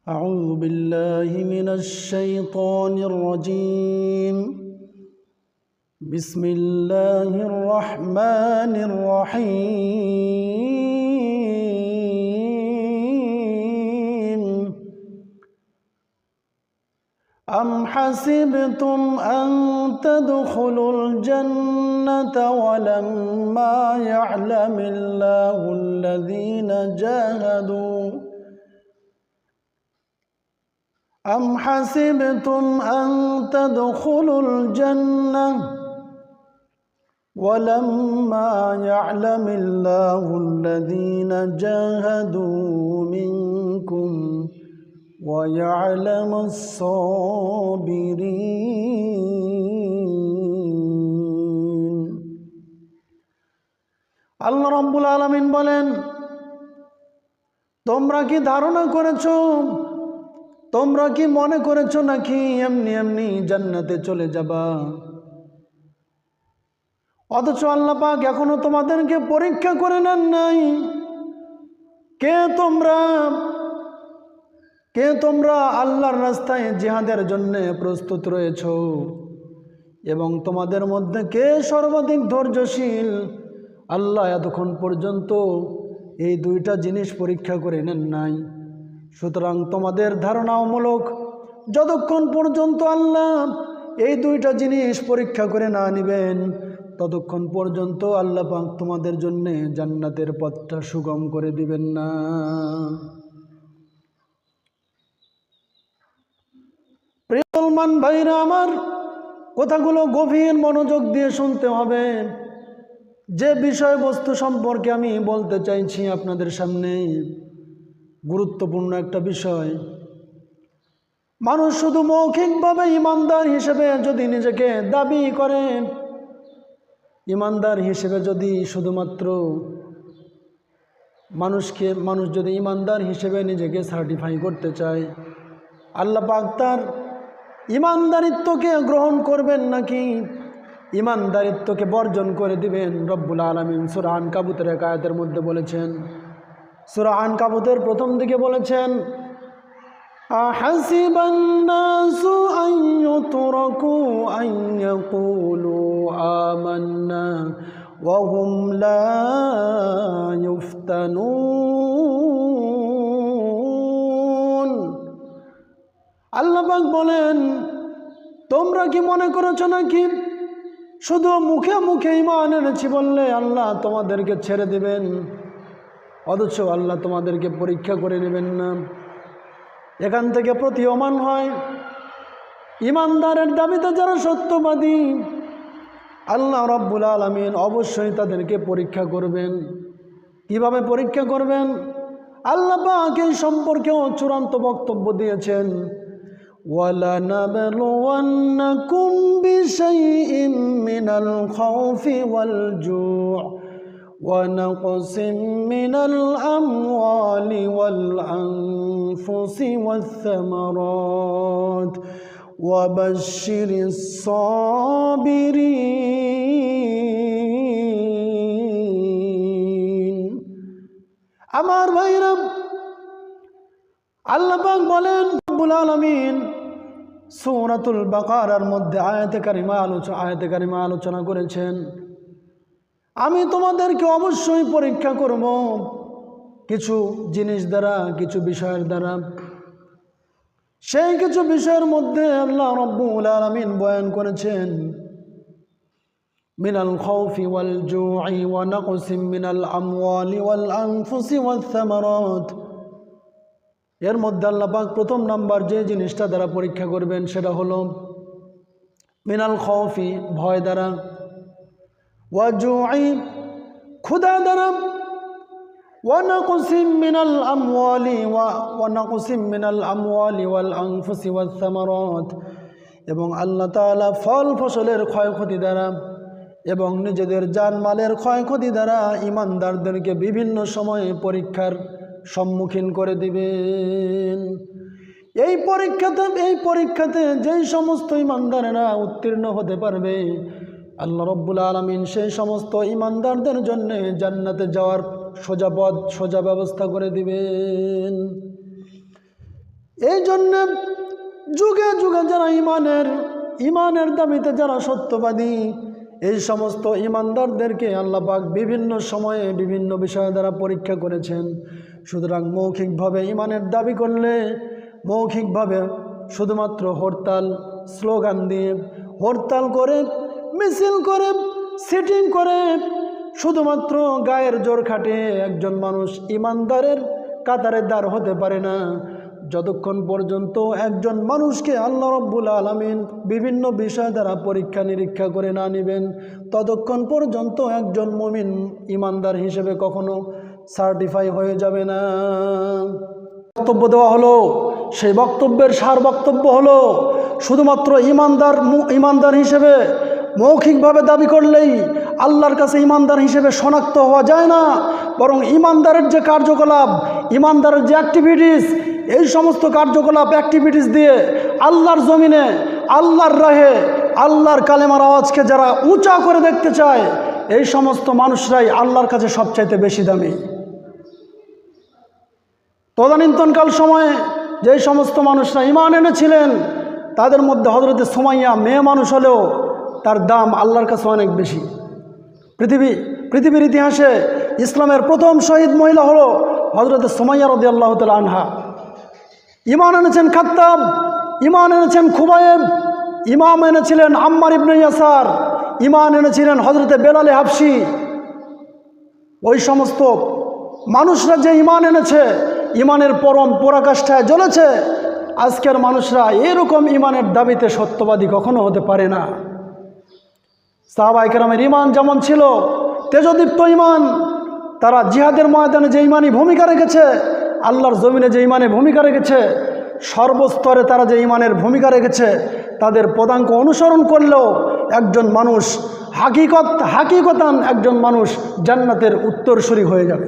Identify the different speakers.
Speaker 1: أعوذ بالله من الشيطان الرجيم. بسم الله الرحمن الرحيم. أم حسبتم أن تدخلوا الجنة ولما يعلم الله الذين جاهدوا أم حسبتم أن تدخلوا الجنة ولما يعلم الله الذين جاهدوا منكم ويعلم الصابرين. আল্লাহ রাব্বুল আলামিন বলেন, তোমরা কি ধারণা করেছো, তোমরা কি মনে করেছো নাকি এমনি এমনি জান্নাতে চলে যাবা? অথচ আল্লাহ পাক এখনো তোমাদেরকে পরীক্ষা করে নেন নাই। কে তোমরা আল্লাহর রাস্তায় জিহাদের জন্য প্রস্তুত রয়েছো এবং তোমাদের মধ্যে কে সর্বাধিক ধৈর্যশীল? আল্লাহ এতক্ষণ পর্যন্ত এই দুইটা জিনিস পরীক্ষা করে নেন নাই। সুতরাং তোমাদের ধারণামূলক যতক্ষণ পর্যন্ত আল্লাহ এই দুইটা জিনিস পরীক্ষা করে না নেবেন, ততক্ষণ পর্যন্ত আল্লাহ পাক তোমাদের জন্য জান্নাতের পথটা সুগম করে দিবেন না। প্রিয় মুসলমান ভাইরা আমার, কথাগুলো গভীর মনোযোগ দিয়ে শুনতে হবে। যে বিষয়বস্তু সম্পর্কে আমি বলতে চাইছি আপনাদের সামনে, গুরুত্বপূর্ণ একটা বিষয়। মানুষ শুধু মৌখিকভাবে ইমানদার হিসেবে যদি নিজেকে দাবি করে, ইমানদার হিসেবে যদি শুধুমাত্র মানুষ যদি ইমানদার হিসেবে নিজেকে সার্টিফাই করতে চায়, আল্লাহ পাক তার ইমানদারিত্বকে গ্রহণ করবেন নাকি ইমানদারিত্বকে বর্জন করে দিবেন? রব্বুল আলামিন সূরা আনকাবুতের এক আয়াতের মধ্যে বলেছেন, সূরা আনকাবুতের প্রথম দিকে বলেছেন, আহাসিবান নাসু আন ইউতরাকু আন ইয়াকুলু আমান্না ওয়া হুম লা ইফতানুন। আল্লাহ পাক বলেন, তোমরা কি মনে করেছো নাকি শুধু মুখে মুখে ঈমান এনেছি বললে আল্লাহ তোমাদেরকে ছেড়ে দিবেন, অথচ আল্লাহ তোমাদেরকে পরীক্ষা করে নেবেন না? এখান থেকে প্রতীয়মান হয় ঈমানদারের দাবিতে যারা সত্যবাদী, আল্লাহ রাব্বুল আলামিন অবশ্যই তাদেরকে পরীক্ষা করবেন। কিভাবে পরীক্ষা করবেন? আল্লাহ পাক এই সম্পর্কেও চূড়ান্ত বক্তব্য দিয়েছেন, وَلَنَبْلُوَنَّكُمْ بِشَيْءٍ مِّنَ الْخَوْفِ وَالْجُوعِ وَنَقْصٍ مِّنَ الْأَمْوَالِ وَالْأَنفُسِ وَالثَّمَرَاتِ وَبَشِّرِ الصَّابِرِينَ। আমার ভাইরা, আল্লাহ পাক বলেন, রব্বুল আলামিন সূরাতুল বাকারার মধ্যে আয়াতে কারিমা আলোচনা করেছেন, আমি তোমাদেরকে অবশ্যই পরীক্ষা করব কিছু জিনিস দ্বারা, কিছু বিষয়ের দ্বারা। সেই কিছু বিষয়ের মধ্যে আল্লাহ রব্বুল আলামিন বয়ান করেছেন, মিনাল খাউফি ওয়াল জুই ওয়া নাকসিম মিনাল আমওয়ালি ওয়াল আনফুসি ওয়াস সামারাত। এর মধ্যে আল্লাহ পাক প্রথম নাম্বার যে জিনিসটা দ্বারা পরীক্ষা করবেন সেটা হলো মিনাল খাউফি, ভয় দ্বারা, ওয়া জুই, ক্ষুধা দ্বারা, ওয়া নাকসিম মিনাল আমওয়ালি ওয়াল আনফুসি ওয়াস সামারাত, এবং আল্লাহ তাআলা ফল ফসলের ক্ষয়ক্ষতি দ্বারা এবং নিজেদের জানমালের ক্ষয়ক্ষতি দ্বারা ঈমানদারদেরকে বিভিন্ন সময়ে পরীক্ষার সম্মুখীন করে দিবেন। এই পরীক্ষাতে যেই সমস্ত ঈমানদারেরা উত্তীর্ণ হতে পারবে, আল্লাহ রব্বুল আলামিন সেই সমস্ত ঈমানদারদের জন্য জান্নাতে যাওয়ার সোজা ব্যবস্থা করে দিবেন। এই জন্য যুগে যুগে যারা ইমানের দাবিতে যারা সত্যবাদী, এই সমস্ত ইমানদারদেরকে আল্লাহ পাক বিভিন্ন সময়ে বিভিন্ন বিষয় দ্বারা পরীক্ষা করেছেন। সুতরাং মৌখিকভাবে ইমানের দাবি করলে, মৌখিকভাবে শুধুমাত্র হরতাল স্লোগান দিয়ে, হরতাল করে, মিছিল করে, সিটিং করে, শুধুমাত্র গায়ের জোর খাটে একজন মানুষ ইমানদারের কাতারে দাঁড় হতে পারে না। যতক্ষণ পর্যন্ত একজন মানুষকে আল্লাহ রাব্বুল আলামিন বিভিন্ন বিষয় দ্বারা পরীক্ষা নিরীক্ষা করে না নেবেন, ততক্ষণ পর্যন্ত একজন মুমিন ইমানদার হিসেবে কখনো সার্টিফাই হয়ে যাবে না। বক্তব্য দেওয়া হলো, সেই বক্তব্যের সার বক্তব্য হলো শুধুমাত্র ইমানদার হিসেবে মৌখিকভাবে দাবি করলেই আল্লাহর কাছে ইমানদার হিসেবে শনাক্ত হওয়া যায় না, বরং ইমানদারের যে কার্যকলাপ, ইমানদারের যে অ্যাক্টিভিটিস, এই সমস্ত কার্যকলাপ অ্যাক্টিভিটিস দিয়ে আল্লাহর জমিনে, আল্লাহর রাহে, আল্লাহর কালেমার আওয়াজকে যারা উঁচা করে দেখতে চায়, এই সমস্ত মানুষরাই আল্লাহর কাছে সবচাইতে বেশি দামি। তদানীন্তনকাল সময়ে যেই সমস্ত মানুষরা ঈমান এনেছিলেন, তাদের মধ্যে হযরতে সুমাইয়া মেয়ে মানুষ হলেও তার দাম আল্লাহর কাছে অনেক বেশি। পৃথিবীর ইতিহাসে ইসলামের প্রথম শহীদ মহিলা হলো হযরতে সুমাইয়া রাদিয়াল্লাহু তাআলা আনহা। ঈমান এনেছেন খাত্তাব, ঈমান এনেছেন খুবাইব, ঈমান এনেছিলেন আম্মার ইবনে ইয়াসার, ঈমান এনেছিলেন হযরতে বেলাল হাবশি। ওই সমস্ত মানুষরা যে ঈমান এনেছে, ঈমানের পরম পরাকাষ্ঠায় জ্বলেছে, আজকের মানুষরা এরকম ঈমানের দাবিতে সত্যবাদী কখনো হতে পারে না। সাহাবায়ে কেরামের ঈমান যেমন ছিল তেজদীপ্ত ঈমান, তারা জিহাদের ময়দানে যে ঈমানি ভূমিকা রেখেছে, আল্লাহর জমিনে যে ঈমানে ভূমিকা রেখেছে, সর্বস্তরে তারা যে ঈমানের ভূমিকা রেখেছে, তাদের পদাঙ্ক অনুসরণ করলেও একজন মানুষ হাকিকতান একজন মানুষ জান্নাতের উত্তরসূরি হয়ে যাবে।